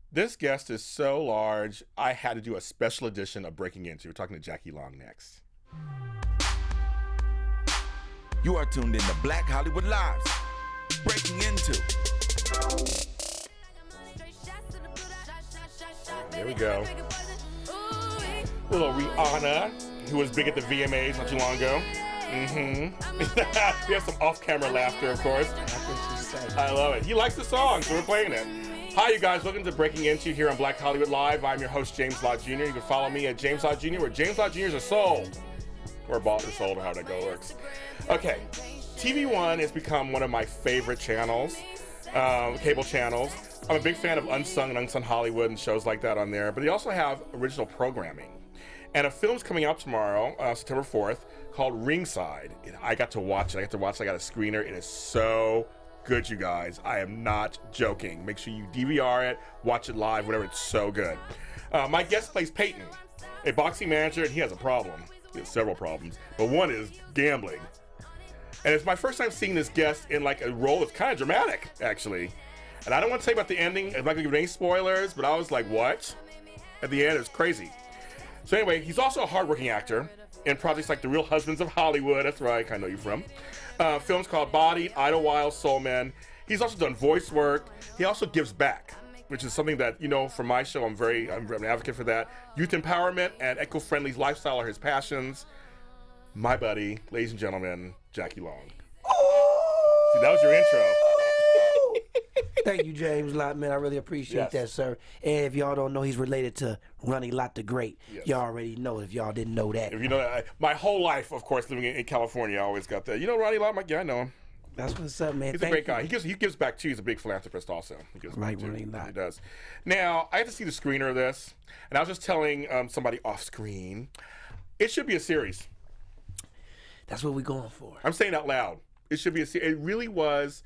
This guest is so large, I had to do a special edition of Breaking Into. We're talking to Jackie Long next. You are tuned in to Black Hollywood Lives. Breaking Into. There we go. Little Rihanna, who was big at the VMAs not too long ago. We have some off-camera laughter, of course. I love it. He likes the song, so we're playing it. Hi, you guys. Welcome to Breaking Into here on Black Hollywood Live. I'm your host, James Lott Jr. You can follow me at James Lott Jr., where James Lott Jr. is sold. Or bought or sold, or how that go works. Okay. TVOne has become one of my favorite channels, cable channels. I'm a big fan of Unsung and Unsung Hollywood and shows like that on there. But they also have original programming. And a film's coming out tomorrow, September 4th, called Ringside. I got to watch it. I got a screener. It is so good, you guys. I am not joking. Make sure you DVR it, watch it live, whatever. It's so good. My guest plays Payton, a boxing manager, and he has a problem. He has several problems, but one is gambling. And it's my first time seeing this guest in like a role that's kind of dramatic, actually. And I don't want to say about the ending. I'm not going to give any spoilers, but I was like, what? At the end, it's crazy. So anyway, he's also a hardworking actor in projects like The Real Husbands of Hollywood. That's where I kind of know you from. Films called BODIED, IDLEWILD, Soul Men. He's also done voice work. He also gives back, which is something that, you know, for my show, I'm an advocate for that. Youth empowerment and eco-friendly lifestyle are his passions. My buddy, ladies and gentlemen, Jackie Long. See, that was your intro. Thank you, James Lott, man. I really appreciate that, sir. And if y'all don't know, he's related to Ronnie Lott the Great. Yes. Y'all already know if y'all didn't know that. If you know that, my whole life, of course, living in California, I always got that. You know Ronnie Lott? I'm like, yeah, I know him. That's what's up, man. He's a great guy. He gives back too. He's a big philanthropist also. He gives back too. Ronnie Lott. He does. Now, I had to see the screener of this, and I was just telling somebody off screen, it should be a series. That's what we're going for. I'm saying out loud. It should be a series. It really was.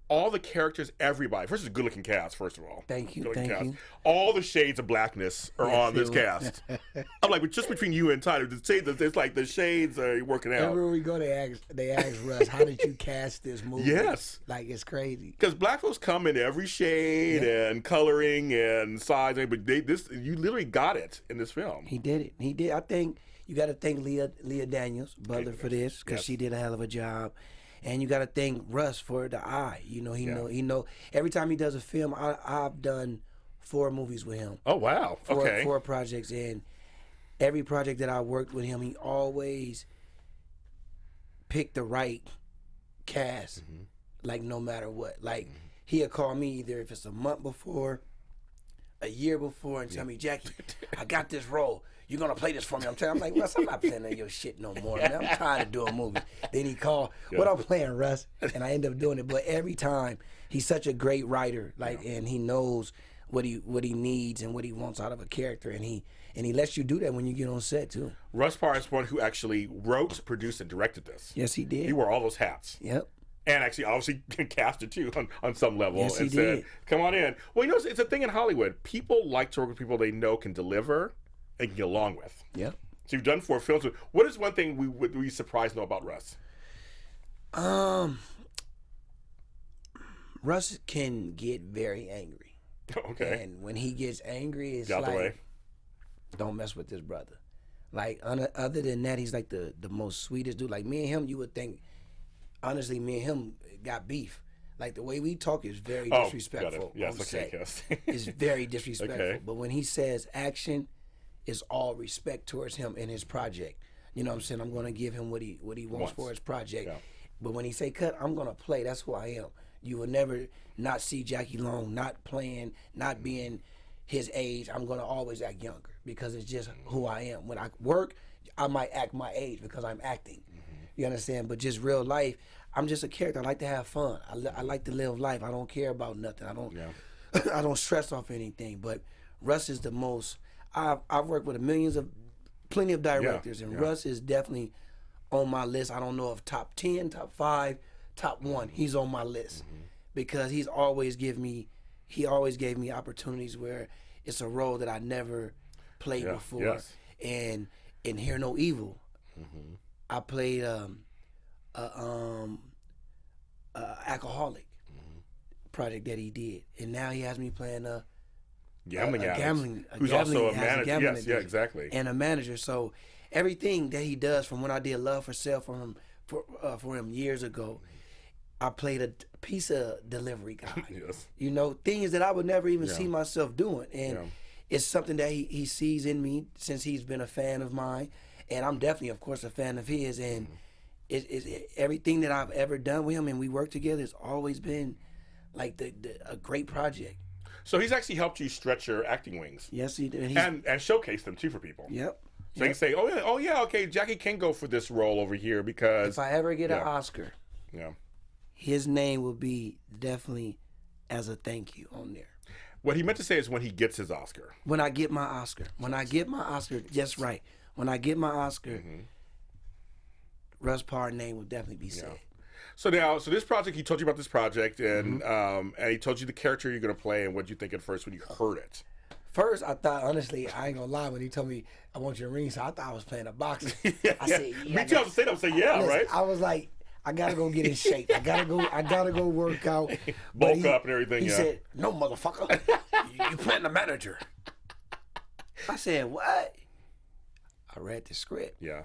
All the characters, everybody. First, it's a good-looking cast, first of all. Thank you, you. All the shades of blackness are on this cast. I'm like, just between you and Tyler, it's like the shades are working out. Everywhere we go, they ask Russ, how did you cast this movie? Yes. Like, it's crazy. Because black folks come in every shade and coloring and size, but you literally got it in this film. He did it. He did. I think you got to thank Leah Daniels, Butler, for this, because she did a hell of a job. And you got to thank Russ for the eye. You know, he know. Every time he does a film, I've done 4 movies with him. Oh wow! Okay. 4 projects, and every project that I worked with him, he always picked the right cast. Like no matter what, like he'll call me either if it's a month before, a year before, and tell me, Jackie, I got this role. You're going to play this for me. I'm like, Russ, I'm not playing that your shit no more, man. I'm trying to do a movie. Then he called, what I'm playing, Russ? And I end up doing it. But every time, he's such a great writer, and he knows what he needs and what he wants out of a character, and he lets you do that when you get on set, too. Russ Parr is one who actually wrote, produced, and directed this. Yes, he did. He wore all those hats. Yep. And actually, obviously, cast it, too, on some level. Yes, he and said, did. come on in. Well, you know, it's a thing in Hollywood. People like to work with people they know can deliver and can get along with. Yep. So you've done 4 films. What is one thing we would be surprised to know about Russ? Russ can get very angry. Okay. And when he gets angry, it's Got the way. Don't mess with this brother. Like, other than that, he's like the most sweetest dude. Like, me and him, you would think, honestly, me and him got beef. Like, the way we talk is very disrespectful. Got it. Yes, okay, yes. It's very disrespectful. Okay. But when he says action, it's all respect towards him and his project. You know what I'm saying? I'm going to give him what he wants for his project. Yeah. But when he say cut, I'm going to play. That's who I am. You will never not see Jackie Long not playing, not being his age. I'm going to always act younger because it's just who I am. When I work, I might act my age because I'm acting. You understand? But just real life, I'm just a character. I like to have fun. I like to live life. I don't care about nothing. I don't I don't stress off anything. But Russ is the most. I've worked with plenty of directors, and Russ is definitely on my list. I don't know if top 10, top 5, top 1. He's on my list because he always gave me opportunities where it's a role that I never played before. And in Hear No Evil, I played alcoholic project that he did, and now he has me playing a gambling addict, who's gambling, also a manager. Yes, addict, yeah, exactly. And a manager. So everything that he does, from when I did Love for Sale for him years ago, I played a piece of delivery guy. Yes. You know, things that I would never even see myself doing. And it's something that he sees in me since he's been a fan of mine. And I'm definitely, of course, a fan of his. And everything that I've ever done with him and we work together has always been like a great project. So he's actually helped you stretch your acting wings. Yes, he did. And showcase them, too, for people. Yep. So you can say, oh yeah, okay, Jackie can go for this role over here because... If I ever get an Oscar, his name will be definitely as a thank you on there. What he meant to say is when he gets his Oscar. When I get my Oscar. When I get my Oscar, just right. When I get my Oscar, Russ Parr's name will definitely be said. So this project, he told you about this project, and he told you the character you're going to play, and what you think at first when you heard it? First, I thought, honestly, I ain't gonna lie, when he told me I want you to ringside, I thought I was playing a boxer. I said, yeah. Me too. I was saying, listen, right? I was like, I gotta go get in shape. I gotta go work out. Bulk up and everything. He said, no, motherfucker, you playing the manager. I said, what? I read the script. Yeah,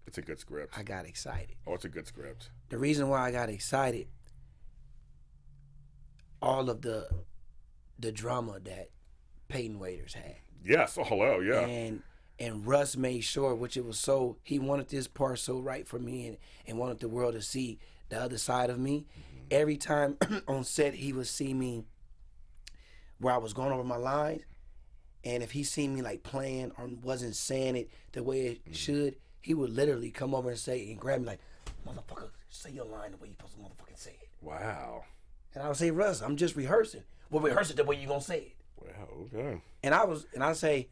it's a good script. I got excited. Oh, it's a good script. The reason why I got excited, all of the drama that Payton Waiters had. Yes. Oh, hello. Yeah. And Russ made sure, which it was so, he wanted this part so right for me and wanted the world to see the other side of me. Every time on set he would see me where I was going over my lines, and if he seen me like playing or wasn't saying it the way it should, he would literally come over and say and grab me like, motherfucker, say your line the way you're supposed to motherfucking say it. Wow. And I would say, Russ, I'm just rehearsing. Well, rehearse it the way you gonna say it. Wow, okay. And I say,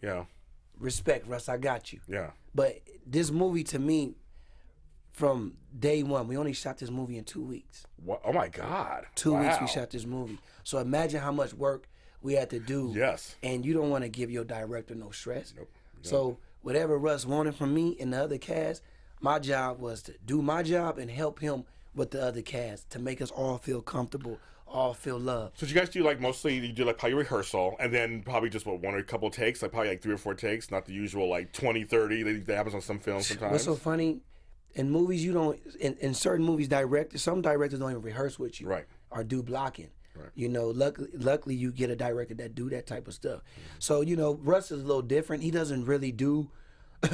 respect, Russ, I got you. Yeah. But this movie, to me, from day one, we only shot this movie in 2 weeks. What? Oh my God. 2 weeks we shot this movie. So imagine how much work we had to do. Yes. And you don't want to give your director no stress. Nope. So whatever Russ wanted from me and the other cast, my job was to do my job and help him with the other cast to make us all feel comfortable, all feel loved. So you guys do like mostly, you do like probably rehearsal and then probably just one or a couple of takes, like probably like 3 or 4 takes, not the usual like 20, 30 that happens on some films sometimes. What's so funny, in movies you don't, in certain movies some directors don't even rehearse with you. Right. Or do blocking. Right. You know, luckily you get a director that do that type of stuff. So, you know, Russ is a little different. He doesn't really do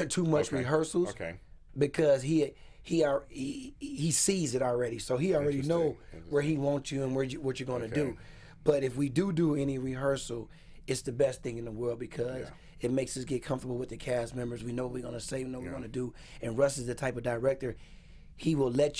too much rehearsals. Okay. Because he sees it already. So he already know where he wants you and what you're going to do. But if we do any rehearsal, it's the best thing in the world because it makes us get comfortable with the cast members. We know what we're going to say, we know what we're going to do. And Russ is the type of director, he will let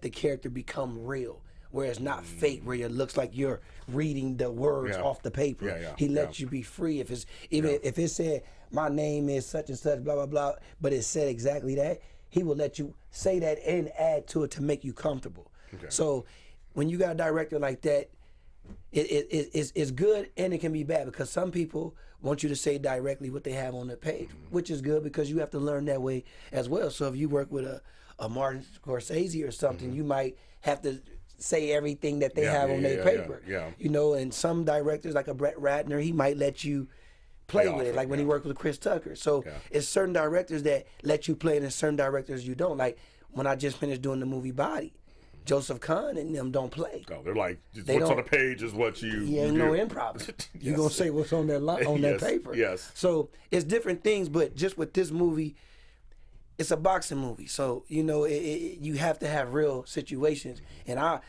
the character become real. Where it's not fake, where it looks like you're reading the words off the paper. He lets you be free. If it said, my name is such and such, blah, blah, blah, but it said exactly that, he will let you say that and add to it to make you comfortable. Okay. So when you got a director like that, it's good and it can be bad because some people want you to say directly what they have on the page, which is good because you have to learn that way as well. So if you work with a Martin Scorsese or something, you might have to say everything that they have on their paper. You know, and some directors like a Brett Ratner, he might let you play with it, like when he worked with Chris Tucker. So it's certain directors that let you play it and certain directors you don't. Like when I just finished doing the movie BODIED, Joseph Kahn and them don't play. No, they're like, what's on the page is what you He ain't no improv. You're going to say what's on that on that paper. Yes. So it's different things, but just with this movie, it's a boxing movie. So, you know, you have to have real situations. And I've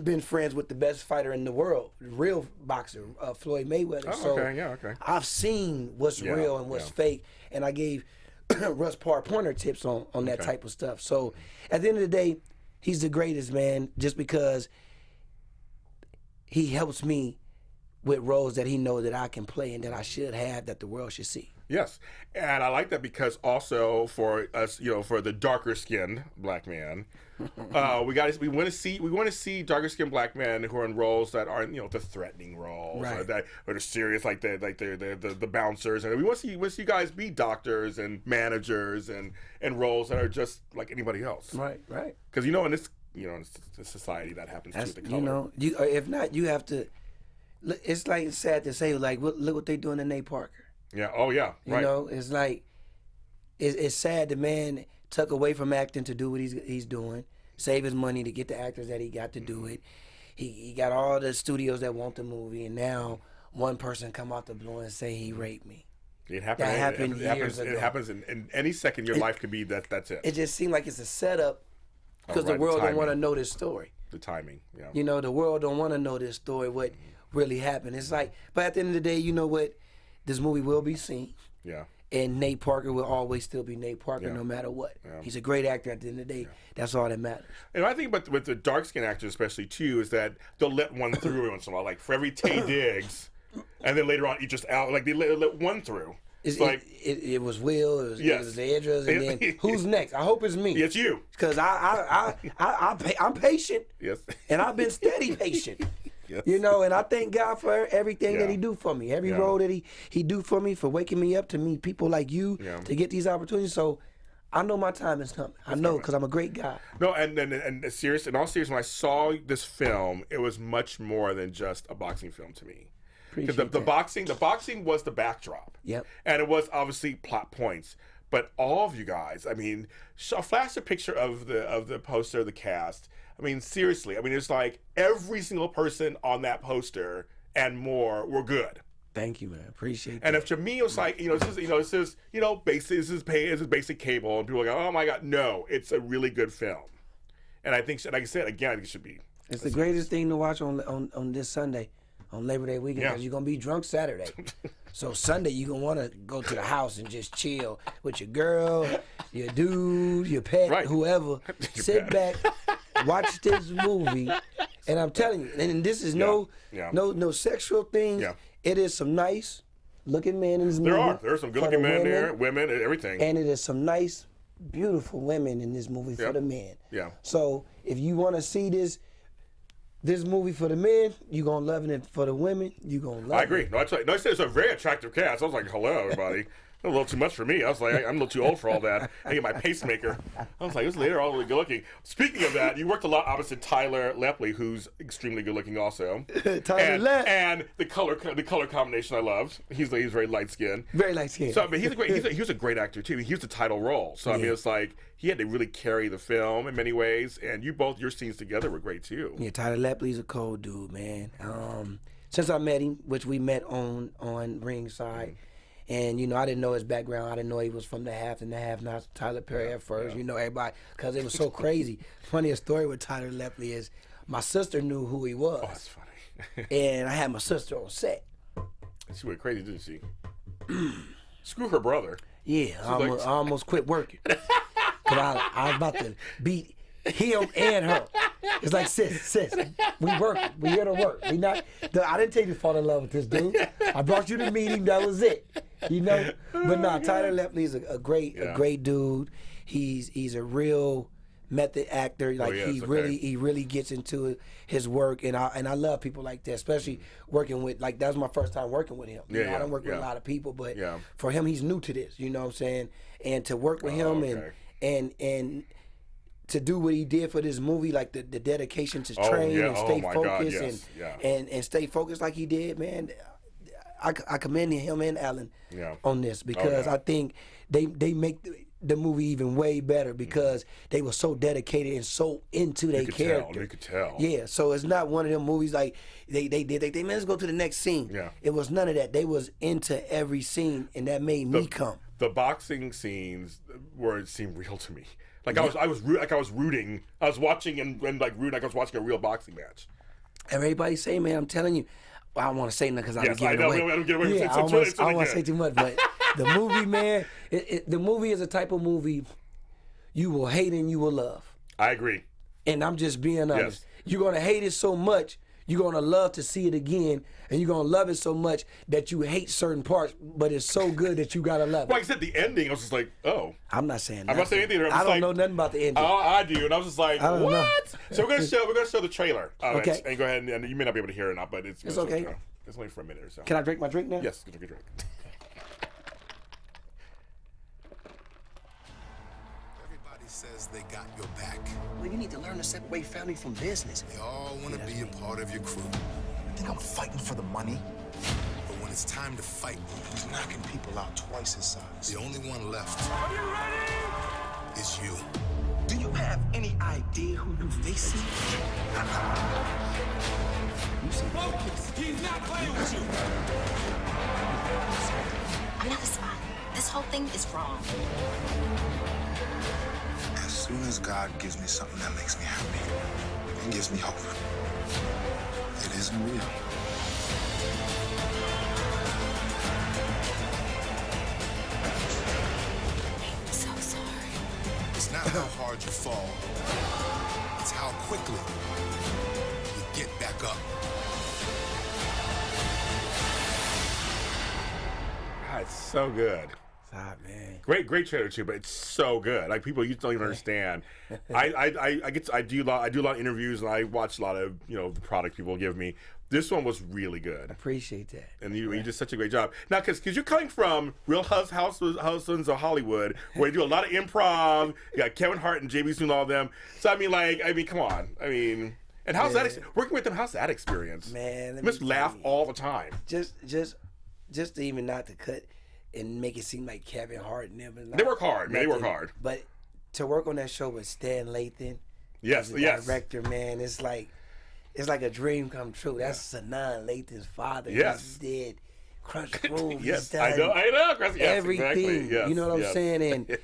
been friends with the best fighter in the world, real boxer, Floyd Mayweather. Oh, okay. I've seen what's real and what's fake. And I gave Russ Parr pointer tips on that type of stuff. So at the end of the day, he's the greatest, man, just because he helps me with roles that he knows that I can play and that I should have, that the world should see. Yes, and I like that because also for us, you know, for the darker skinned black man, we want to see darker skinned black men who are in roles that aren't, you know, the threatening roles or that are serious, like the bouncers, and we want to see you guys be doctors and managers and roles that are just like anybody else. Right. Because in this society that happens too with the color. You know, if not, you have to. it's like it's sad to say, like look what they doing to Nate Parker. Yeah. Oh yeah. You know, it's like it's sad the man took away from acting to do what he's doing, save his money to get the actors that he got to do it. He got all the studios that want the movie, and now one person come out the blue and say he raped me. It happened. That happened years ago. It happens in any second. Your life could be that's it. It just seemed like it's a setup because the world don't want to know this story. The timing, yeah. You know, the world don't want to know this story, what really happened. It's like, but at the end of the day, you know what? This movie will be seen. Yeah. And Nate Parker will always still be Nate Parker no matter what. Yeah. He's a great actor at the end of the day. Yeah. That's all that matters. And I think about with the dark-skinned actors especially, too, is that they'll let one through every once in a while. Like, for every Taye Diggs, and then later on, you just out. Like, they let one through. It's like it was Will, it was Idris, and then who's next? I hope it's me. It's you. Because I'm patient. Yes. And I've been steady patient. Yes. You know, and I thank God for everything that he do for me. Every role that he do for me, for waking me up to meet people like you, to get these opportunities. So I know my time is coming. I know, because I'm a great guy. No, and serious, in all seriousness, when I saw this film, it was much more than just a boxing film to me. Because the boxing was the backdrop. Yep. And it was obviously plot points. But all of you guys, I mean, flash a picture of the poster of the cast. I mean, seriously. I mean, it's like every single person on that poster and more were good. Thank you, man. Appreciate that. And if to me it was like, this is basic cable, and people are like, oh my God, no, it's a really good film. And I think, like I said, again, it should be. It's the greatest thing to watch on this Sunday, on Labor Day weekend, because you're gonna be drunk Saturday. So Sunday you're gonna want to go to the house and just chill with your girl, your dude, your pet, whoever. Sit back, watch this movie, and I'm telling you, and this is no sexual things. Yeah. It is some nice looking men in this movie. There are some good looking men there, women, everything. And it is some nice, beautiful women in this movie for the men. Yeah. So if you want to see this movie for the men, you gonna love it. For the women, you gonna love it. I agree. No, I said it's a very attractive cast. I was like, hello, everybody. A little too much for me. I was like, I'm a little too old for all that. I get my pacemaker. I was like, this lady are all really good looking. Speaking of that, you worked a lot opposite Tyler Lepley, who's extremely good looking also. And the color combination I loved. He's very light skinned. Very light skinned. So I mean, he was a great actor too. He was the title role. So I mean, it's like he had to really carry the film in many ways. And your scenes together were great too. Yeah, Tyler Lepley's a cold dude, man. Since I met him, which we met on Ringside. And, I didn't know his background. I didn't know he was from the Half and the Half Nots, Tyler Perry at first, everybody, because it was so crazy. Funniest story with Tyler Lepley is my sister knew who he was. Oh, that's funny. And I had my sister on set. She went crazy, didn't she? Screw her brother. Yeah, I almost quit working. Because I was about to beat him and her. It's like, sis, we working. We here to work. I didn't take you to fall in love with this dude. I brought you to meet him. That was it. But nah, Tyler Lepley's a great dude. He's a real method actor. Like he really gets into his work, and I love people like that, especially working with, like, that was my first time working with him. I don't work with a lot of people, but for him, he's new to this. You know what I'm saying? And to work with him and to do what he did for this movie, like the dedication to train and stay focused and stay focused like he did, man. I commend him and Alan on this, because I think they make the movie even way better, because they were so dedicated and so into their character. You could tell. Yeah, so it's not one of them movies like they man, let's go to the next scene. Yeah. It was none of that. They was into every scene, and that made me come. The boxing scenes seemed real to me. Like I was rooting. I was watching and like rooting like I was watching a real boxing match. Everybody say, man, I'm telling you. I don't want to say nothing because I'm giving away. I don't give away. Yeah, I don't want to say too much, but the movie, man, the movie is a type of movie you will hate and you will love. I agree. And I'm just being honest. You're gonna hate it so much, you're gonna love to see it again, and you're gonna love it so much that you hate certain parts, but it's so good that you gotta love it. Well, like I said, the ending, I was just like, oh. I'm not saying I'm not saying anything. I don't know nothing about the ending. Oh, I do, and I was just like, what? Know. So we're gonna show the trailer. Okay. And go ahead, and you may not be able to hear it or not, but it's okay. It's only for a minute or so. Can I drink my drink now? Yes, drink your drink. Everybody says they got your back. Well, you need to learn to separate family from business. They all want to be a part of your crew. think I'm fighting for the money? But when it's time to fight, He's knocking people out twice his size. the only one left is you. Do you have any idea who you're facing? Focus! He's not playing with you! I'm not a spy. This whole thing is wrong. As soon as God gives me something that makes me happy and gives me hope, it isn't real. I'm so sorry. It's not how hard you fall. It's how quickly you get back up. God, it's so good. Stop, man. Great trailer too, but it's so good. Like people, you don't even understand. I do a lot of interviews and I watch a lot of the product people give me. This one was really good. Appreciate that. And you did such a great job. Now, because you're coming from Real Housewives of Hollywood, where you do a lot of improv. You got Kevin Hart and JB Smoove and all of them. So I mean, come on. I mean, and how's that working with them? How's that experience? Man, you must laugh all the time. Just to even not to cut and make it seem like Kevin Hart and them. They work hard, man. They work hard. But to work on that show with Stan Lathan, yes, as the director, man, it's like a dream come true. That's Sanan Lathan's father. Yes, he did Crush Groove. Yes, I know. Yes, everything. Exactly. Yes, you know what I'm saying? And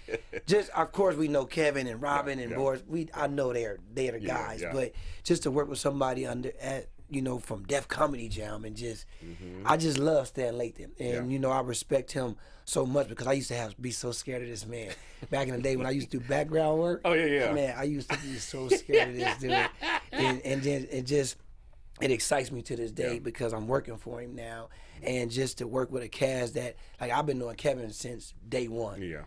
just, of course, we know Kevin and Robin and Boris. I know they're the guys, but just to work with somebody from Def Comedy Jam and I just love Stan Lathan. And, I respect him so much because I used to be so scared of this man. Back in the day when I used to do background work. Oh, yeah. Man, I used to be so scared of this dude. And it excites me to this day because I'm working for him now. And just to work with a cast that, like, I've been knowing Kevin since day one. Yeah.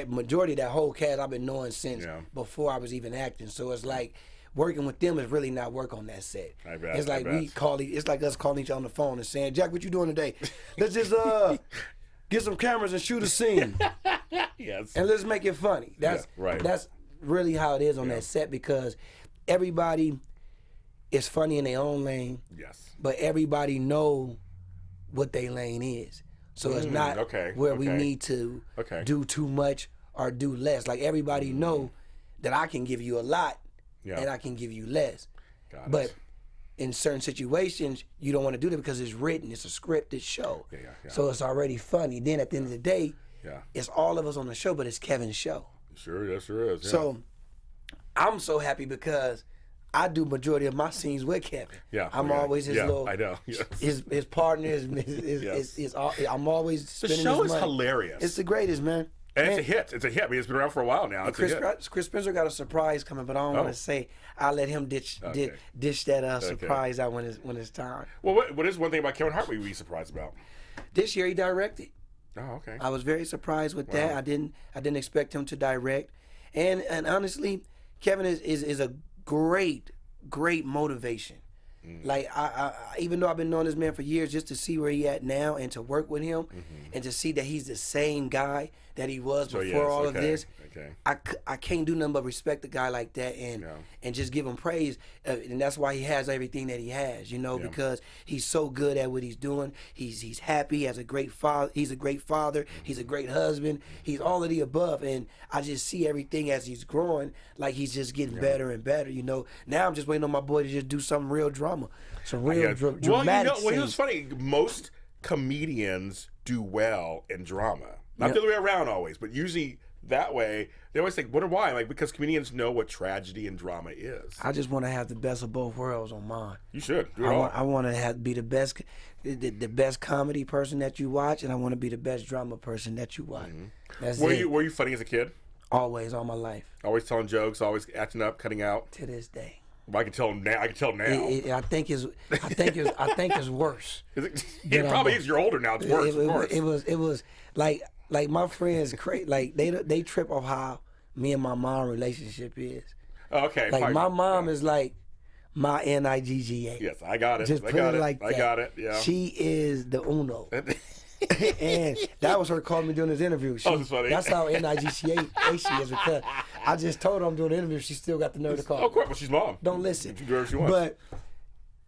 Majority of that whole cast I've been knowing since before I was even acting. So it's like, working with them is really not work on that set. I bet. It's like it's like us calling each other on the phone and saying, Jack, what you doing today? Let's just get some cameras and shoot a scene. Yes. And let's make it funny. That's right. That's really how it is on that set because everybody is funny in their own lane. Yes. But everybody know what their lane is. So it's not where we need to do too much or do less. Like everybody know that I can give you a lot and I can give you less. But in certain situations, you don't want to do that because it's written. It's a scripted show. Yeah. So it's already funny. Then at the end of the day, it's all of us on the show, but it's Kevin's show. Sure is. Yeah. So I'm so happy because I do majority of my scenes with Kevin. Yeah. I'm always his little. I know. Yes. His partner. I'm always spending his money. The show is hilarious. It's the greatest, man. And it's a hit. It's a hit. I mean, it's been around for a while now. Chris Spencer got a surprise coming, but I don't want to say. I'll let him dish that surprise out when it's time. Well, what is one thing about Kevin Hart we'd be surprised about? This year he directed. Oh, okay. I was very surprised with that. I didn't expect him to direct, and honestly, Kevin is a great motivation. Like I even though I've been knowing this man for years, just to see where he at now and to work with him and to see that he's the same guy that he was before all of this. I can't do nothing but respect a guy like that and just give him praise. And that's why he has everything that he has, because he's so good at what he's doing. He's happy. He has a great father. He's a great father. He's a great husband. He's all of the above. And I just see everything as he's growing, like he's just getting better and better. Now I'm just waiting on my boy to just do something real drama, some real dramatic scenes. It's funny. Most comedians do well in drama. Not the other way around always, but usually that way. They always think, wonder why? Like, because comedians know what tragedy and drama is. I just want to have the best of both worlds on mine. You should. I want to be the best comedy person that you watch, and I want to be the best drama person that you watch. That's it. Were you funny as a kid? Always, all my life. Always telling jokes, always acting up, cutting out. To this day. Well, I can tell now. I think it's worse. It probably is. You're older now. It's worse. Of course. It was like my friends like they trip off how me and my mom relationship is. Okay. Like my mom is like my NIGGA. Yes, I got it. Just put it like that. I got it. Yeah. She is the uno. And that was her calling me during this interview. That's funny. That's how NIGGA she is, because I just told her I'm doing an interview. She still got the nerve to call. Of course, well, she's mom. Don't listen. She do whatever she wants. But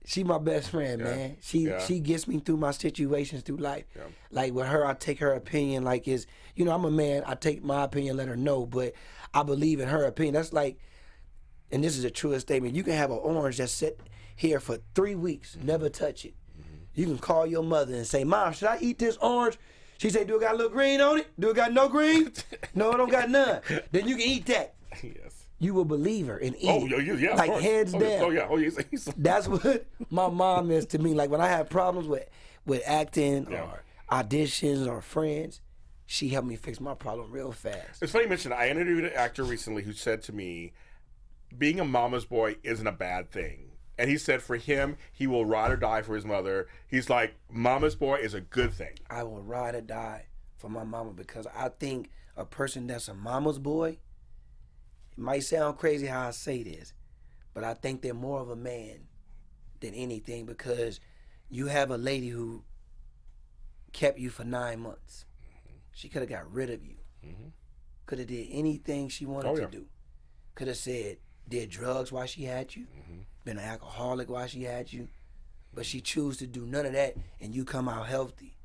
She my best friend, man. She gets me through my situations through life. Yeah. Like with her, I take her opinion like is, you know, I'm a man. I take my opinion, let her know, but I believe in her opinion. That's like, and this is a truest statement. You can have an orange that's sit here for 3 weeks, never touch it. You can call your mother and say, "Mom, should I eat this orange?" She say, "Do it got a little green on it? Do it got no green?" "No, it don't got none." Then you can eat that. Yes. You will believe her and eat it. Yeah, like hands down. Yes. That's what my mom is to me. Like when I have problems with acting or auditions or friends, she helped me fix my problem real fast. It's funny you mentioned, I interviewed an actor recently who said to me, being a mama's boy isn't a bad thing. And he said for him, he will ride or die for his mother. He's like, mama's boy is a good thing. I will ride or die for my mama because I think a person that's a mama's boy, it might sound crazy how I say this, but I think they're more of a man than anything because you have a lady who kept you for 9 months. She could have got rid of you. Could have did anything she wanted to do. Could have said, did drugs while she had you, been an alcoholic while she had you, but she chose to do none of that and you come out healthy.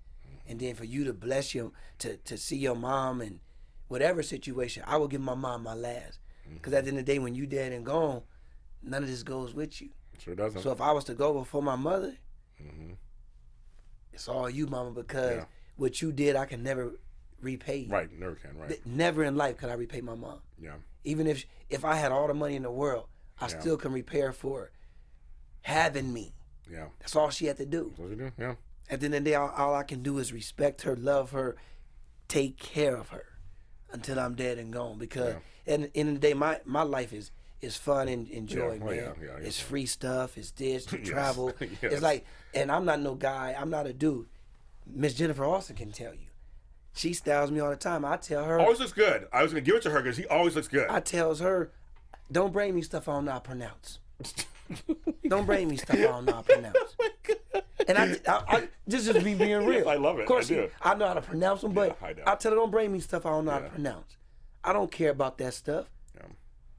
And then for you to bless you, to see your mom and whatever situation, I will give my mom my last. Because at the end of the day, when you dead and gone, none of this goes with you. Sure doesn't. So if I was to go before my mother, it's all you, mama, because what you did, I can never repay you. Right, never can, right. Never in life could I repay my mom. Yeah. Even if I had all the money in the world, I still can repay her for having me. Yeah. That's all she had to do. That's what you do, yeah. At the end of the day, all I can do is respect her, love her, take care of her until I'm dead and gone. Because at the end of the day, my life is fun and enjoy, man. It's free stuff, it's this, travel. It's like, and I'm not no guy, I'm not a dude. Miss Jennifer Austin can tell you. She styles me all the time. I tell her. Always looks good. I was going to give it to her because he always looks good. I tells her, don't bring me stuff I don't know how to pronounce. Don't bring me stuff I don't know how to pronounce. And I just be being real. Yes, I love it. Of course, I do. I know how to pronounce them, but I tell her, don't bring me stuff I don't know how to Yeah. pronounce. I don't care about that stuff. Yeah.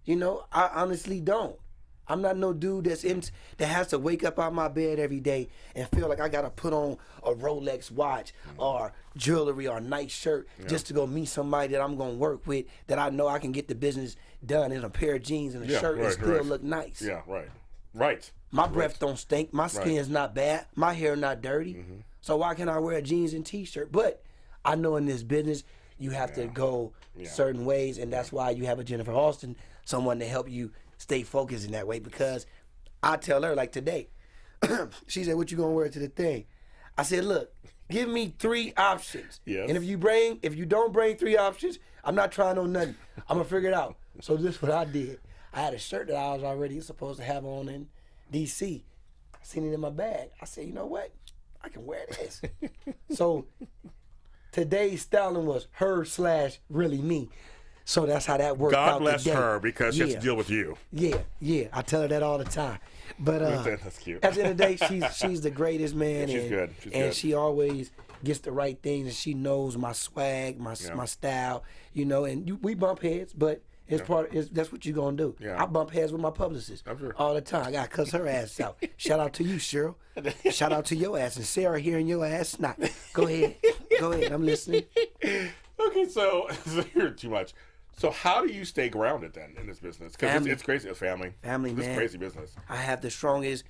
You know, I honestly don't. I'm not no dude that has to wake up out my bed every day and feel like I gotta put on a Rolex watch or jewelry or a nice shirt just to go meet somebody that I'm gonna work with that I know I can get the business done in a pair of jeans and a shirt and still look nice. Yeah, right. My breath don't stink. My skin's not bad. My hair not dirty. So why can't I wear jeans and t-shirt? But I know in this business you have to go certain ways, and that's why you have a Jennifer Austin, someone to help you stay focused in that way. Because I tell her, like today, she said, "What you gonna wear to the thing?" I said, "Look, give me 3 options. Yes. And if you don't bring 3 options, I'm not trying on nothing. I'm gonna figure it out." So this is what I did. I had a shirt that I was already supposed to have on in DC. I seen it in my bag. I said, "You know what? I can wear this." So today's styling was her / really me. So that's how that worked out. God bless today. her because she has to deal with you. Yeah. I tell her that all the time. But that's cute. at the end of the day, she's the greatest, man. She's good. She always gets the right things, and she knows my swag, my style, you know. And we bump heads, but that's what you're gonna do. Yeah. I bump heads with my publicist all the time. I gotta cuss her ass out. Shout out to you, Cheryl. Shout out to your ass and Sarah hearing your ass snot. Go ahead. I'm listening. Okay, so you're too much. So how do you stay grounded then in this business? Because it's crazy. It's family. Family, man. It's crazy business. I have the strongest.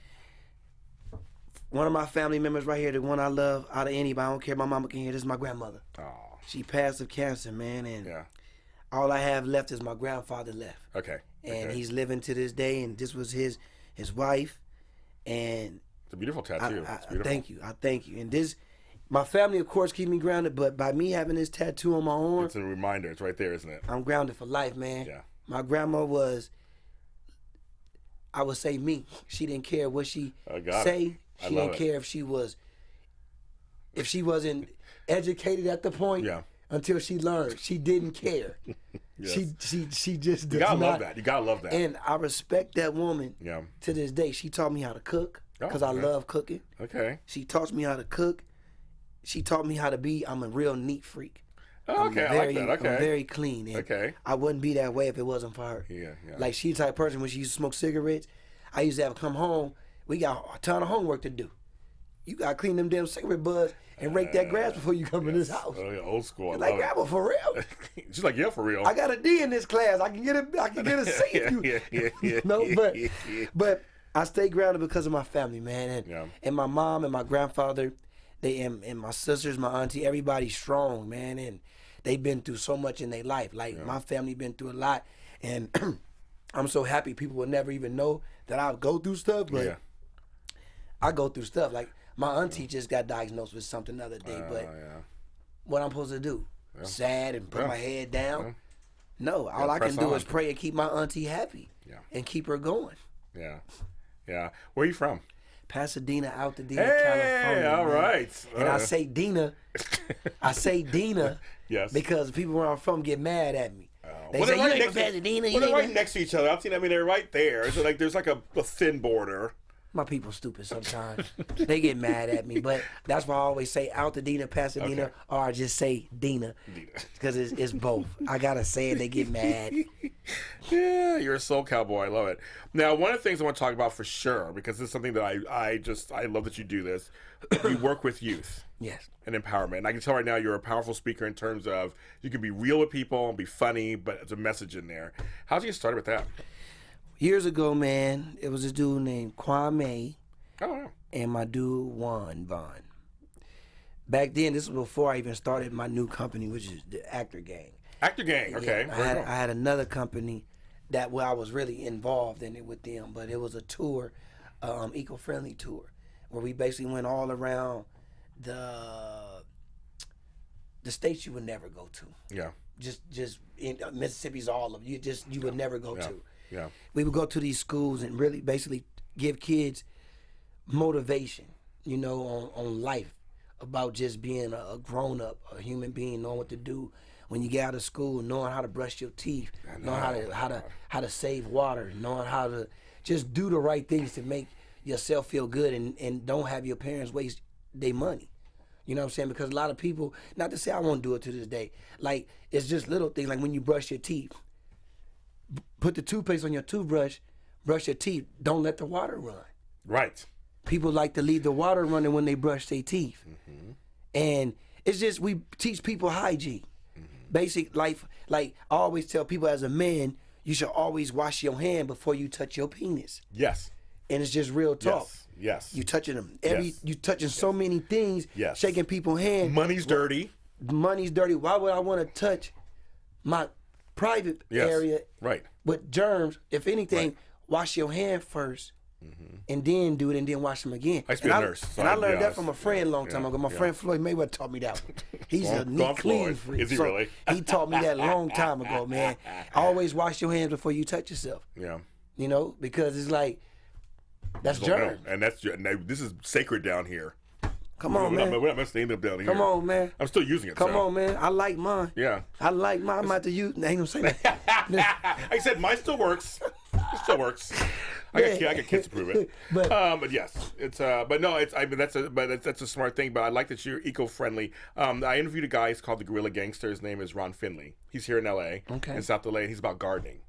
One of my family members right here, the one I love out of anybody, I don't care. My mama can hear. This is my grandmother. Oh. She passed of cancer, man, and all I have left is my grandfather left. Okay. And he's living to this day, and this was his wife, and it's a beautiful tattoo. It's beautiful. I thank you. And this, my family, of course, keep me grounded, but by me having this tattoo on my arm, it's a reminder. It's right there, isn't it? I'm grounded for life, man. Yeah. My grandma was, I would say, me. She didn't care what she say. She didn't care if she wasn't educated at the point until she learned. She didn't care. Yes. She just does not. Love that. You gotta love that. And I respect that woman to this day. She taught me how to cook because I love cooking. Okay. She taught me how to cook. She taught me how to be. I'm a real neat freak. Oh, okay, I like that. Okay. I'm very clean. And I wouldn't be that way if it wasn't for her. Yeah. Like she's the type of person when she used to smoke cigarettes, I used to have her come home We got a ton of homework to do. You got to clean them damn cigarette butts and rake that grass before you come in this house. Oh, yeah, old school. Like, Grandma, for real? She's like, yeah, for real. I got a D in this class. I can get a C if you. You know, but I stay grounded because of my family, man, and my mom and my grandfather, and my sisters, my auntie, everybody's strong, man, and they've been through so much in their life. Like my family been through a lot, and I'm so happy people will never even know that I go through stuff, but I go through stuff. Like my auntie just got diagnosed with something the other day, but what I'm supposed to do? Sad and put my head down? No, all I can do is pray and keep my auntie happy and keep her going. Yeah. Yeah. Where are you from? Pasadena, California. All right. And I say Dina. Because people where I'm from get mad at me. They say, you ain't from Pasadena. They're right next to each other. They're right there. So like there's like a thin border. My people stupid sometimes. They get mad at me, but that's why I always say Altadena, Pasadena, or I just say Dina, because it's both. I gotta say it. They get mad. Yeah, you're a soul cowboy. I love it. Now, one of the things I want to talk about for sure, because this is something that I love that you do this. You work with youth. Yes. And empowerment. And I can tell right now you're a powerful speaker in terms of you can be real with people and be funny, but there's a message in there. How did you get started with that? Years ago, man, it was this dude named Kwame and my dude Vaughn. Back then, this was before I even started my new company, which is the Actor Gang. Actor Gang, okay. Yeah, I had another company I was really involved in it with them, but it was a tour, eco-friendly tour, where we basically went all around the states you would never go to. Yeah. Just in Mississippi's all of you would never go to. Yeah. We would go to these schools and really basically give kids motivation, on life, about just being a grown up, a human being, knowing what to do when you get out of school, knowing how to brush your teeth, knowing how to save water, knowing how to just do the right things to make yourself feel good and don't have your parents waste their money. You know what I'm saying? Because a lot of people, not to say I won't do it to this day, like it's just little things like when you brush your teeth. Put the toothpaste on your toothbrush, brush your teeth. Don't let the water run. Right. People like to leave the water running when they brush their teeth. Mm-hmm. And it's just, we teach people hygiene. Mm-hmm. Basic life, like I always tell people as a man, you should always wash your hand before you touch your penis. Yes. And it's just real talk. Yes. You touching them. You touching so many things, shaking people's hand. Money's dirty. Money's dirty. Why would I want to touch my private area with germs? If anything, wash your hand first and then do it and then wash them again. I used to be a nurse. And I learned that from a friend a long time ago. My friend Floyd Mayweather taught me that one. He's a neat, clean freak. Is he really? He taught me that a long time ago, man. Always wash your hands before you touch yourself. Yeah. Because it's like, that's germs. And this is sacred down here. Come on, man. We're not messing up down here. Come on, man. I'm still using it. Come on, man. I like mine. Yeah. I like mine. I'm about to use. I ain't gonna say that. I said mine still works. It still works. I got kids to prove it. But yes, it's that's a smart thing. But I like that you're eco-friendly. I interviewed a guy. He's called the Guerrilla Gangster. His name is Ron Finley. He's here in L.A. Okay. In South LA. And he's about gardening.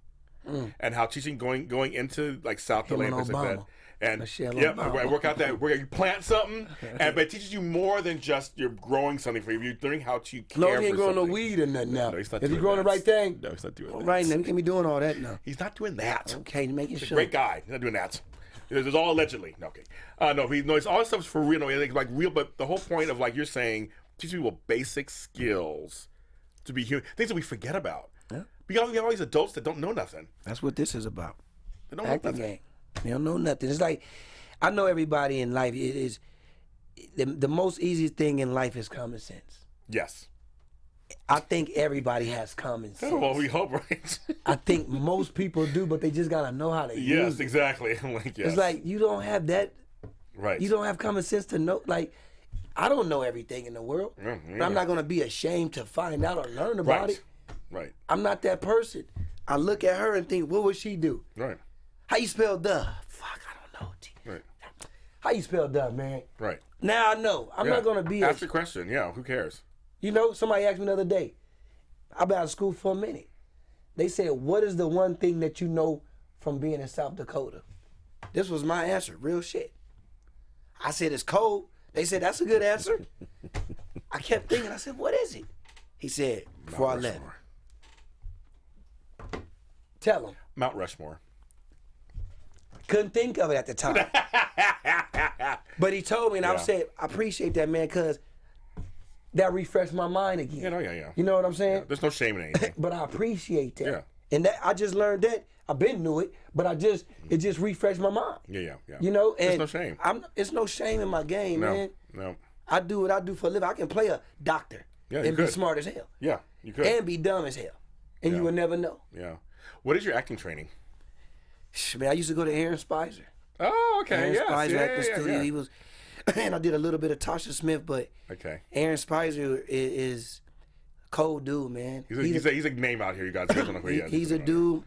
And how teaching going into like South LA and things like that. And I work out that where you plant something, but it teaches you more than just you're growing something for you. You're learning how to care for something. No, he ain't growing no weed or nothing now. No, he's not Is doing he growing the right thing? No, he's not doing that. Right now, he can't be doing all that now. He's not doing that. Okay, making He's sure. a great guy. He's not doing that. It's all allegedly. No, okay. It's all stuff's for real. Like real, but the whole point of like you're saying, teaching people basic skills to be human, things that we forget about. Yeah. We have all these adults that don't know nothing. That's what this is about. They don't know nothing. Gang. They don't know nothing. It's like, I know everybody in life, it is the most easiest thing in life is common sense. Yes. I think everybody has common sense. Well, we hope, right? I think most people do, but they just gotta know how to use it. Yes, exactly. It's like you don't have that. Right. You don't have common sense to know. Like, I don't know everything in the world, but I'm not gonna be ashamed to find out or learn about it. Right. I'm not that person. I look at her and think, what would she do? Right. How you spell duh? Fuck, I don't know. Right. How you spell duh, man? Right. Now I know. I'm not gonna be. Ask the question. Yeah. Who cares? Somebody asked me the other day. I've been out of school for a minute. They said, what is the one thing that you know from being in South Dakota? This was my answer, real shit. I said, it's cold. They said, that's a good answer. I kept thinking, I said, what is it? He said, before I left. Tell him. Mount Rushmore. Couldn't think of it at the time. But he told me, and I said, I appreciate that, man, because that refreshed my mind again. Yeah. You know what I'm saying? Yeah, there's no shame in anything. But I appreciate that. Yeah. And that I just learned that. I've been knew it, but it just refreshed my mind. Yeah. You know, and there's no shame. It's no shame in my game, man. No. I do what I do for a living. I can play a doctor and be smart as hell. Yeah, you could. And be dumb as hell. And you would never know. Yeah. What is your acting training? Man, I used to go to Aaron Spicer. Oh, okay. Aaron Spicer acting studio. Yeah. He was, and I did a little bit of Tasha Smith, but Aaron Spicer is cold dude, man. He's a name out here, you guys. Don't know who he is. He's a dude.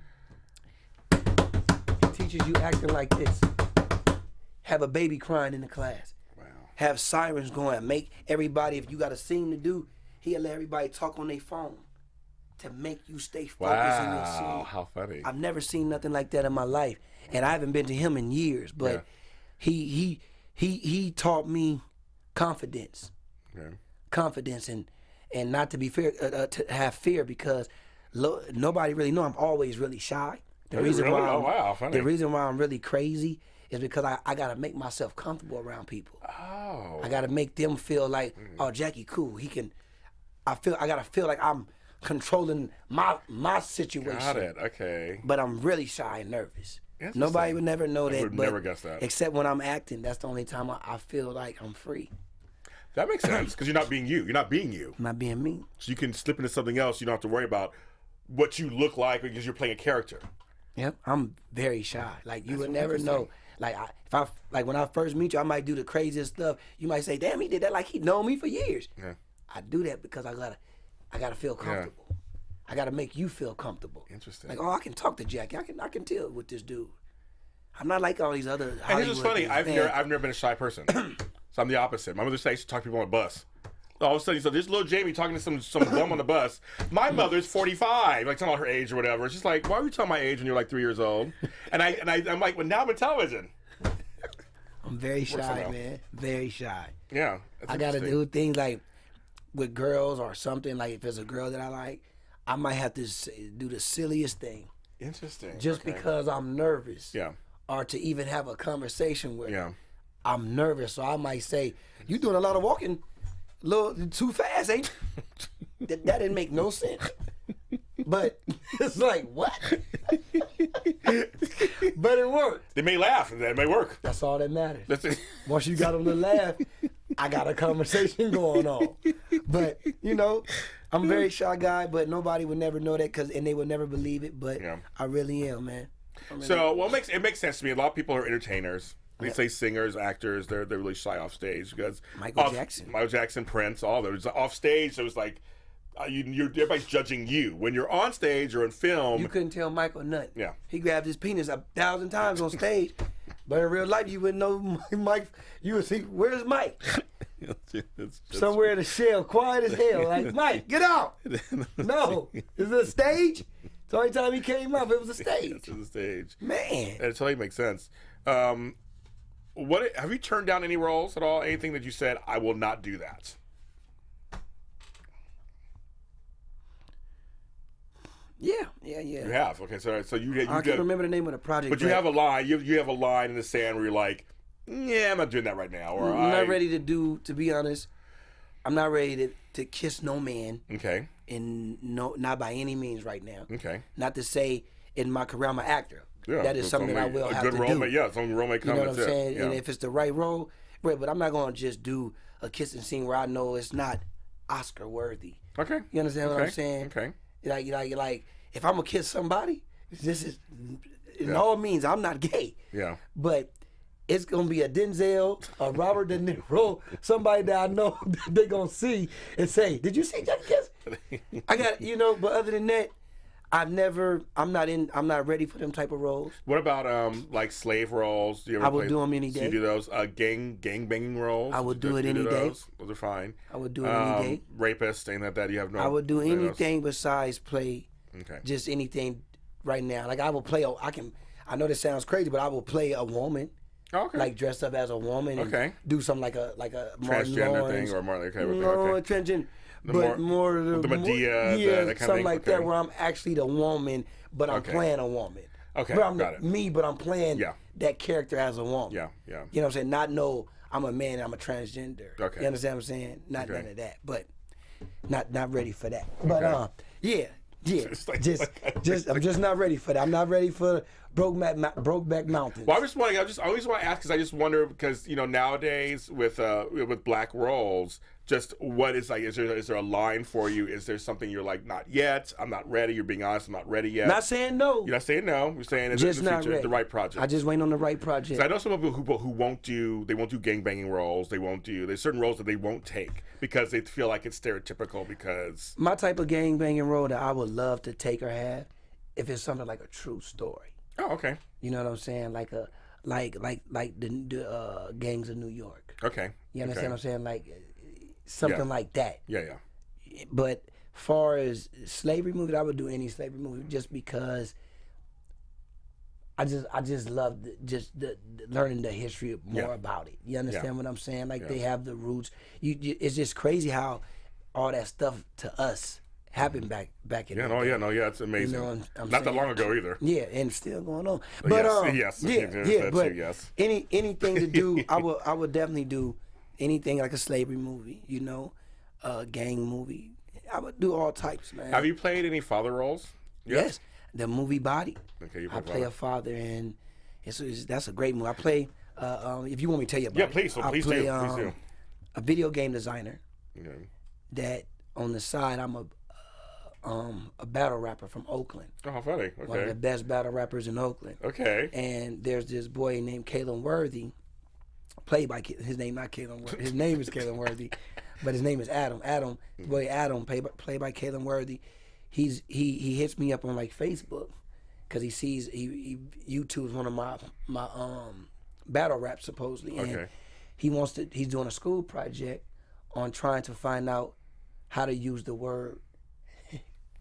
He teaches you acting like this. Have a baby crying in the class. Wow. Have sirens going. Make everybody, if you got a scene to do, he'll let everybody talk on their phone to make you stay focused in your scene. Wow, how funny. I've never seen nothing like that in my life. And I haven't been to him in years, but he taught me confidence. Okay. Confidence and not to be fear, to have fear, because nobody really know I'm always really shy. The reason why I'm really crazy is because I gotta make myself comfortable around people. Oh. I gotta make them feel like, oh, Jackie cool. He can. I gotta feel like I'm controlling my situation. Got it. Okay. But I'm really shy and nervous. Nobody would never know that. I would never guess that. Except when I'm acting. That's the only time I feel like I'm free. That makes sense, because you're not being you. You're not being you. I'm not being me. So you can slip into something else. You don't have to worry about what you look like because you're playing a character. Yep. I'm very shy. Like, you would never know. Like, when I first meet you, I might do the craziest stuff. You might say, damn, he did that like he known me for years. Yeah. I do that because I gotta feel comfortable. Yeah. I gotta make you feel comfortable. Interesting. Like, oh, I can talk to Jackie. I can deal with this dude. I'm not like all these other Hollywood. And here's what's funny. I've never been a shy person. So I'm the opposite. My mother used to talk to people on a bus. All of a sudden, so there's little Jamie talking to some bum on the bus. My mother's 45, like talking about her age or whatever. It's just like, why are you telling my age when you're like 3 years old? And I'm like, well, now I'm in television. I'm very shy, man. Very shy. Yeah. I gotta do things like with girls or something. Like if there's a girl that I like, I might have to do the silliest thing. Interesting. Just because I'm nervous. Yeah. Or to even have a conversation with. Yeah. I'm nervous, so I might say, "You doing a lot of walking, a little too fast, ain't you?" that didn't make no sense. But it's like, what? But it worked. They may laugh, and that may work. That's all that matters. That's it. Once you got them to laugh, I got a conversation going on. But, you know, I'm a very shy guy, but nobody would never know that, and they would never believe it, but I really am, man. It makes sense to me. A lot of people are entertainers. They say singers, actors, they're really shy off stage because Michael Jackson, Prince, all those off stage. So it was like everybody's judging you when you're on stage or in film. You couldn't tell Michael nothing. Yeah, he grabbed his penis 1,000 times on stage, but in real life you wouldn't know Mike. You would see, where's Mike? That's somewhere in the shell, quiet as hell. Like, Mike, get out! No, is it a stage? The only time he came up, it was a stage. It was a stage. Man, it totally makes sense. What have you turned down any roles at all? Anything that you said, I will not do that? Yeah. You have. Okay, so you I can't remember the name of the project. But you have a line. You have a line in the sand where you're like, yeah, I'm not doing that right now. Or I'm not ready to be honest, I'm not ready to kiss no man. Okay. And not by any means right now. Okay. Not to say in my career I'm an actor. Yeah, that is something that I will have to do. Yeah, some role may come. You know what I'm saying? Yeah. And if it's the right role, but I'm not going to just do a kissing scene where I know it's not Oscar worthy. Okay. You understand what I'm saying? Okay. Like if I'm gonna kiss somebody, this is in all means I'm not gay. Yeah. But it's gonna be a Denzel, a Robert De Niro, somebody that I know they're gonna see and say, "Did you see Jackie kiss?" I got but other than that, I'm not ready for them type of roles. What about like slave roles? Do you ever I would do them any day. So you do those gang banging roles? I would do it any day. Those are fine. I would do it any day. Rapist, anything like that. You have no. I would do anything besides play. Okay. Just anything right now. Like I will play. I know this sounds crazy, but I will play a woman. Okay. Like dressed up as a woman. And Okay. do something like a Martin Transgender Lawrence. thing or more like okay. No, Okay. transgender. The But more- more the Medea, yeah, that kind of something thing? like Okay. that, where I'm actually the woman, but I'm Okay. playing a woman. Okay, But I'm got it. me, but I'm playing Yeah. that character as a woman. Yeah, yeah. You know what I'm saying? Not no, I'm a man, I'm a transgender. Okay. You understand what I'm saying? Not Okay. none of that, but not ready for that. But yeah. It's like- I'm just not ready for that. I'm not ready for Brokeback Mountain. Well, I always want to ask because I just wonder because nowadays with black roles, just what is like? Is there a line for you? Is there something you're like not yet? I'm not ready. You're being honest. I'm not ready yet. Not saying no. You're not saying no. You're saying it's Just in the not future, ready. the right project. I just waiting on the right project. So I know some people who won't do gangbanging roles. There's certain roles that they won't take because they feel like it's stereotypical because My type of gang banging role that I would love to take or have, if it's something like a true story. oh okay You know what I'm saying? Like the gangs of New York. okay You understand okay. what I'm saying? Like something Yeah. like that. Yeah. But far as slavery movies, I would do any slavery movie just because I just love the learning the history more Yeah. about it. You understand Yeah. what I'm saying? Like Yeah. they have the roots. It's just crazy how all that stuff to us happened back in the day. It's amazing. You know what I'm Not that saying? long ago either. Yeah, and still going on. But yes, yeah, that's but true, yes. anything to do, I would definitely do anything like a slavery movie, a gang movie. I would do all types, man. Have you played any father roles? Yes, the movie BODIED. Okay, you I play play a father, and that's a great movie. I play. If you want me to tell you about it, please. So I please play, do. Please do. a video game designer. Okay. That on the side, I'm a battle rapper from Oakland. Oh, how funny. One of the Okay. best battle rappers in Oakland. Okay. And there's this boy named Kalen Worthy, played by his name not Kalen Worthy. His name is Kalen Worthy, but his name is Adam. Boy Adam, played by Kalen Worthy. He hits me up on like Facebook because he sees he YouTube's one of my battle raps supposedly, and Okay. he's doing a school project on trying to find out how to use the word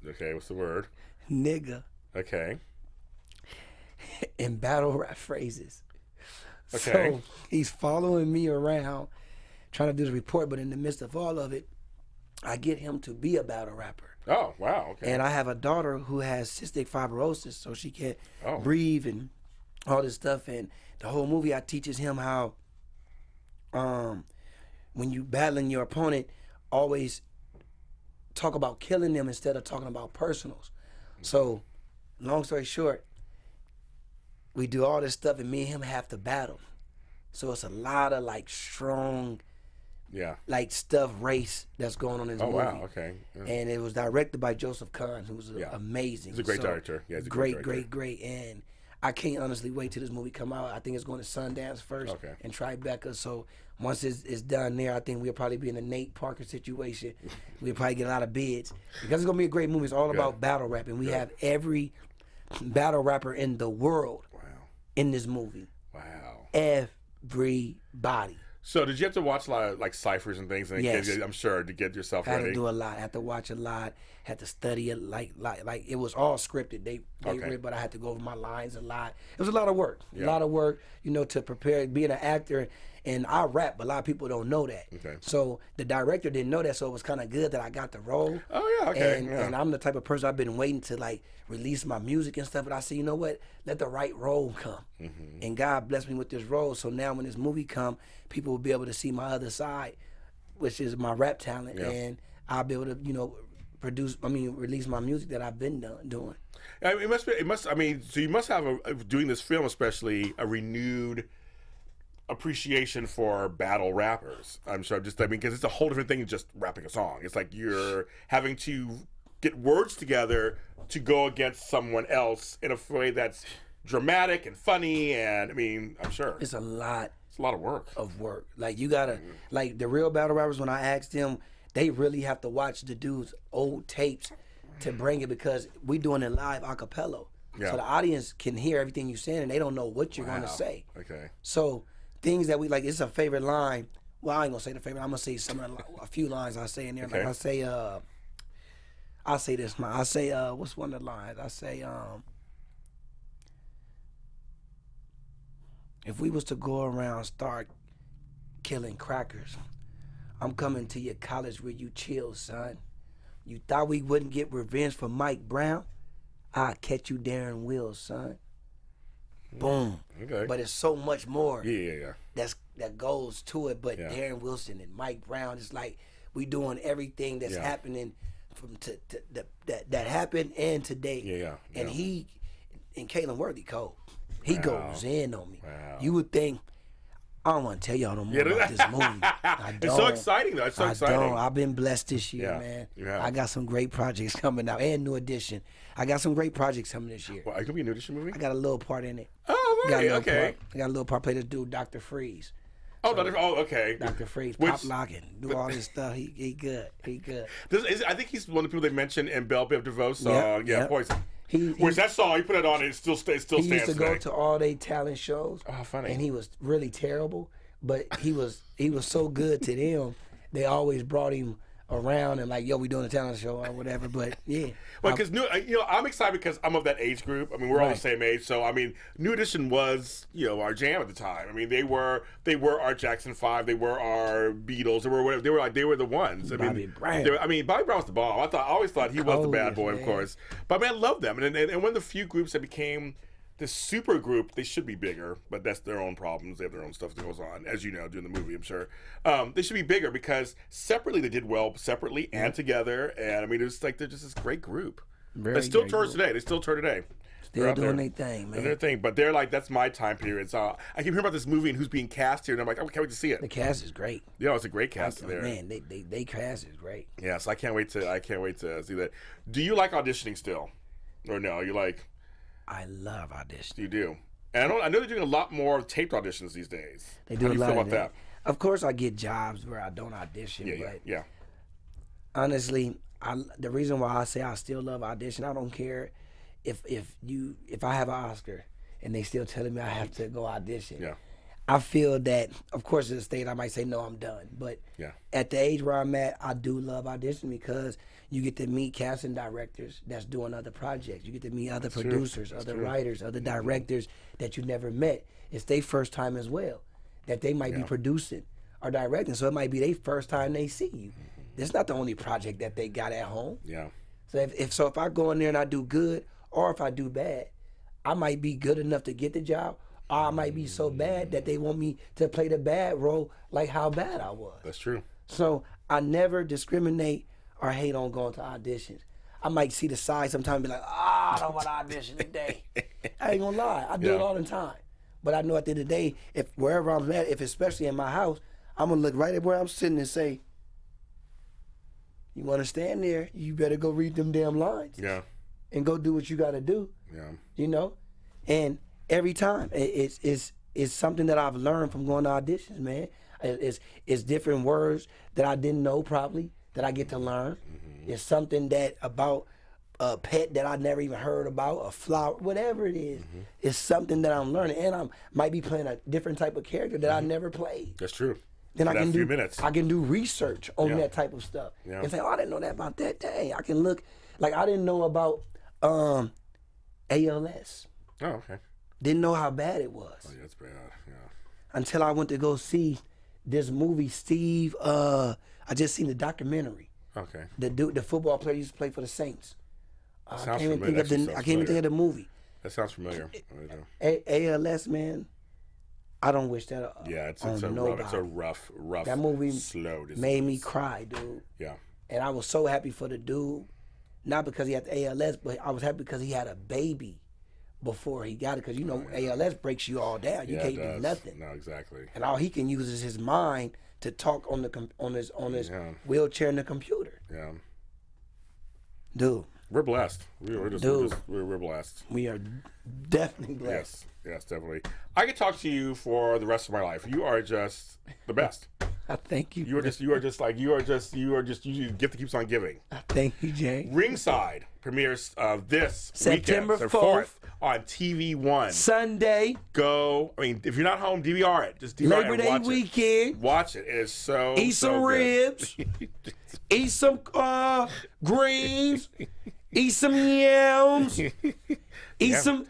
Okay. What's the word? nigga Okay. in battle rap phrases. Okay. So he's following me around trying to do this report, but in the midst of all of it, I get him to be a battle rapper. Oh, wow. Okay. And I have a daughter who has cystic fibrosis, so she can't Oh. breathe and all this stuff. And the whole movie, I teaches him how when you battling your opponent, always talk about killing them instead of talking about personals. So, long story short, we do all this stuff, and me and him have to battle. So it's a lot of like strong, yeah. like stuff, race that's going on in this Oh, movie. wow. Okay. Yeah. And it was directed by Joseph Kahn, who's Yeah. amazing. He's a great director. Yeah, he's a great, great director. great. And I can't honestly wait till this movie come out. I think it's going to Sundance first Okay. and Tribeca. So once it's done there, I think we'll probably be in a Nate Parker situation. We'll probably get a lot of bids because it's going to be a great movie. It's all about battle rapping. We have every battle rapper in the world in this movie. Wow. Everybody. So did you have to watch a lot of like ciphers and things? And Yes. I'm sure to get yourself I had ready. to do a lot. I had to watch a lot. Had to study it. Like it was all scripted. They Okay. read, but I had to go over my lines a lot. It was a lot of work. Yeah. A lot of work, to prepare. Being an actor, and I rap, but a lot of people don't know that. Okay. So the director didn't know that, so it was kind of good that I got the role. Oh, yeah, okay, And, yeah. and I'm the type of person I've been waiting to like release my music and stuff. But I said, you know what? Let the right role come. Mm-hmm. And God blessed me with this role. So now when this movie come, people will be able to see my other side, which is my rap talent, Yeah. and I'll be able to, release my music that I've been doing. So you must have doing this film, especially a renewed appreciation for battle rappers. I'm sure because it's a whole different thing than just rapping a song. It's like you're having to get words together to go against someone else in a way that's dramatic and funny. And I'm sure It's a lot of work. Like you gotta, like the real battle rappers, when I asked them, they really have to watch the dude's old tapes to bring it because we doing it live a cappella. Yeah. So the audience can hear everything you're saying and they don't know what you're gonna say. Okay. So things that we like, it's a favorite line. Well, I ain't gonna say the favorite. I'm gonna say a few lines I say in there. Okay. Like I say this. I say what's one of the lines? I say If we was to go around start killing crackers, I'm coming to your college where you chill, son. You thought we wouldn't get revenge for Mike Brown? I'll catch you Darren Wills, son. Boom. Okay. But it's so much more. Yeah. That goes to it. But Darren Wilson and Mike Brown, it's like we doing everything that's happening from that happened and today. Yeah. And he and Caitlin Worthy cold. He goes in on me. Wow. You would think I don't want to tell y'all no more about this movie. I don't. It's so exciting, though. It's so exciting. I've been blessed this year, man. Yeah. I got some great projects coming out and New Edition. I got some great projects coming this year. Well, are you going to be a New Edition movie? I got a little part in it. Oh, right. Okay. I got a little part. Play this dude, Dr. Freeze. Okay. Dr. Freeze, pop locking, do all this stuff. He good. He good. I think he's one of the people they mentioned in Belle Biv DeVoe's song, Poison. Which that song, he put it on, and it still stands He used to today. go to all they talent shows. Oh, funny. And he was really terrible, but he was so good to them. They always brought him around and like, yo, we doing a talent show or whatever. But yeah, well, because I'm excited because I'm of that age group. I mean, we're all the same age, so I mean, New Edition was our jam at the time. I mean, they were our Jackson 5, they were our Beatles, they were whatever. They were the ones. Bobby Brown. Bobby Brown was the bomb. I always thought he was the bad boy, of course. But I mean, I love them, and one of the few groups that became the super group. They should be bigger, but that's their own problems. They have their own stuff that goes on, as you know, doing the movie, I'm sure. They should be bigger because separately they did well, separately and together. And I mean, it's like they're just this great group. They still tour today. Still doing their thing, man. Their thing, but they're like, that's my time period. So I keep hearing about this movie and who's being cast here, and I'm like, I can't wait to see it. The cast is great. Yeah, it's a great cast there. Man, they cast is great. Yeah, so I can't wait to see that. Do you like auditioning still, or no? You like? I love auditioning. You do. And I know they're doing a lot more taped auditions these days. They do. How do you feel about that? Of course, I get jobs where I don't audition. Yeah. Honestly, the reason why I say I still love audition, I don't care if I have an Oscar and they still telling me I have to go audition. Yeah. I feel that, of course, in the state I might say no, I'm done. But at the age where I'm at, I do love auditioning because you get to meet casting directors that's doing other projects. You get to meet other producers, other writers, other directors that you never met. It's their first time as well that they might be producing or directing. So it might be their first time they see you. It's not the only project that they got at home. Yeah. So if I go in there and I do good, or if I do bad, I might be good enough to get the job, or I might be so bad that they want me to play the bad role like how bad I was. That's true. So I never discriminate or hate on going to auditions. I might see the side sometimes and be like, I don't want to audition today. I ain't gonna lie, I do it all the time. But I know at the end of the day, if wherever I'm at, if especially in my house, I'm gonna look right at where I'm sitting and say, you wanna stand there, you better go read them damn lines. Yeah. And go do what you gotta do. Yeah. You know? And every time, it's something that I've learned from going to auditions, man. It's different words that I didn't know probably that I get to learn. Mm-hmm. It's something that about a pet that I never even heard about, a flower, whatever it is. Mm-hmm. It's something that I'm learning, and I might be playing a different type of character that I never played. That's true. Then I can do research on that type of stuff and say, oh, I didn't know that about that. Dang, I can look like I didn't know about ALS. Oh, okay. Didn't know how bad it was. Oh, yeah, that's bad. Yeah. Until I went to go see this movie, Steve. I just seen the documentary. Okay. The football player used to play for the Saints. I Sounds can't familiar. I can't even think of the movie. That sounds familiar. ALS, man. I don't wish that. It's a rough. That movie slow disease. made me cry, dude. Yeah. And I was so happy for the dude, not because he had the ALS, but I was happy because he had a baby before he got it. Because ALS breaks you all down. You can't do nothing. No, exactly. And all he can use is his mind to talk on his wheelchair and the computer. Yeah. Dude. We're blessed. We're blessed. We are definitely blessed. Yes, definitely. I could talk to you for the rest of my life. You are just the best. I thank you. You are just you the gift that keeps on giving. I thank you, Jay. Ringside premieres this September weekend, 4th on TVOne. Sunday. Go. I mean, if you're not home, DVR it. Just DVR Labor Day weekend. Watch it. It is so. Eat some ribs. Eat some greens. Eat some yams.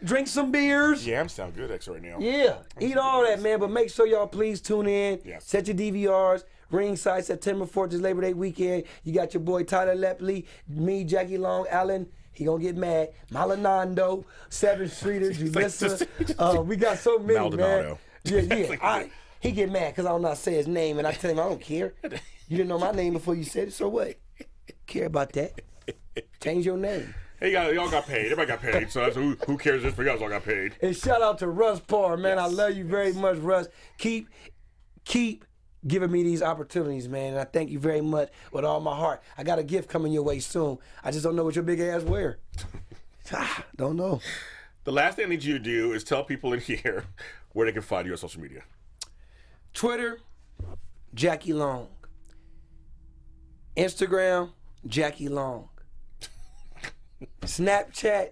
Drink some beers. Yams sound good, X, right now. Yeah, eat all that, man. But make sure y'all please tune in. Yes. Set your DVRs. Ringside, September 4th is Labor Day weekend. You got your boy Tyler Lepley, me, Jackie Long, Allen. He gonna get mad. Malinando, 7th Streeter, Julissa. We got so many, Maldonado. man. Yeah. He get mad because I don't know how to say his name, and I tell him I don't care. You didn't know my name before you said it, so what? Care about that? Change your name. Hey, y'all got paid. Everybody got paid. So that's, who cares if you guys all got paid? And shout out to Russ Parr, man. Yes. I love you very much, Russ. Keep giving me these opportunities, man. And I thank you very much with all my heart. I got a gift coming your way soon. I just don't know what your big ass wear. Don't know. The last thing I need you to do is tell people in here where they can find you on social media. Twitter, Jackie Long. Instagram, Jackie Long. Snapchat.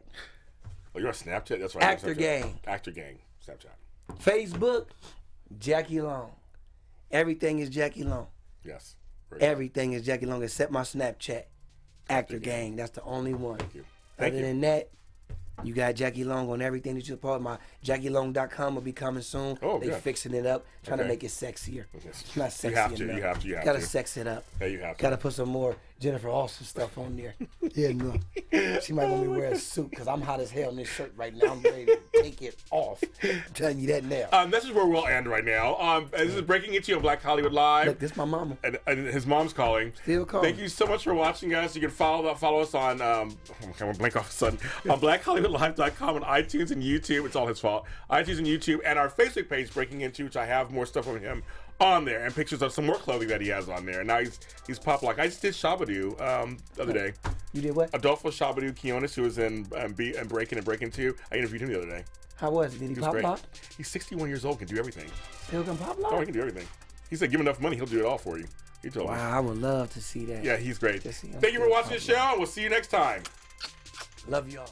Oh, you're on Snapchat? That's right. Actor Gang. Actor Gang. Snapchat. Facebook, Jackie Long. Everything is Jackie Long. Yes. Everything is Jackie Long except my Snapchat. Actor Gang. That's the only one. Thank you. Other than that, you got Jackie Long on everything that you post. My JackieLong.com will be coming soon. Oh, they good. fixing it up, trying to Okay. make it sexier. Yes. It's not sexy You have to. enough. You have Gotta to. sex it up. Yeah, you have to. Gotta put some more Jennifer Austin stuff on there. Yeah, no. She might want me to wear a suit because I'm hot as hell in this shirt right now. I'm ready to take it off. I'm telling you that now. This is where we'll end right now. This is Breaking Into You on Black Hollywood Live. Look, this is my mama. And his mom's calling. Still calling. Thank you so much for watching, guys. You can follow us on I'm gonna blink off a sudden on BlackHollywoodLive.com on iTunes and YouTube. It's all his fault. iTunes and YouTube, and our Facebook page, Breaking Into, which I have more stuff on him on there and pictures of some more clothing that he has on there. And now he's pop lock. I just did Shabadoo the other day. You did what? Adolfo Shabadoo Quiones, who was in Breaking and Breaking 2. I interviewed him the other day. How was it? Did he He was pop great. lock? He's 61 years old, can do everything. Still can pop lock? Oh, he can do everything. He said, give him enough money, he'll do it all for you. He told me. Wow, I would love to see that. Yeah, he's great. Just see him Thank you for still watching the pop show, lock. and we'll see you next time. Love y'all.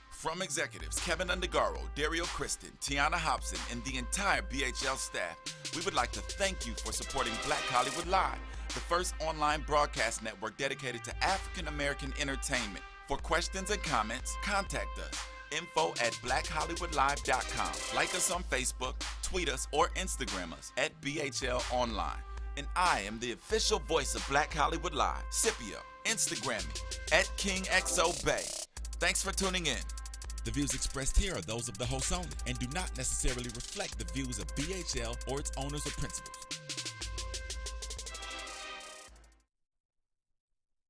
From executives Kevin Undergaro, Dario Kristen, Tiana Hobson, and the entire BHL staff, we would like to thank you for supporting Black Hollywood Live, the first online broadcast network dedicated to African American entertainment. For questions and comments, contact us. info@blackhollywoodlive.com. Like us on Facebook, tweet us, or Instagram us at BHL Online. And I am the official voice of Black Hollywood Live, Scipio. Instagram me at KingXOBay. Thanks for tuning in. The views expressed here are those of the host only and do not necessarily reflect the views of BHL or its owners or principals.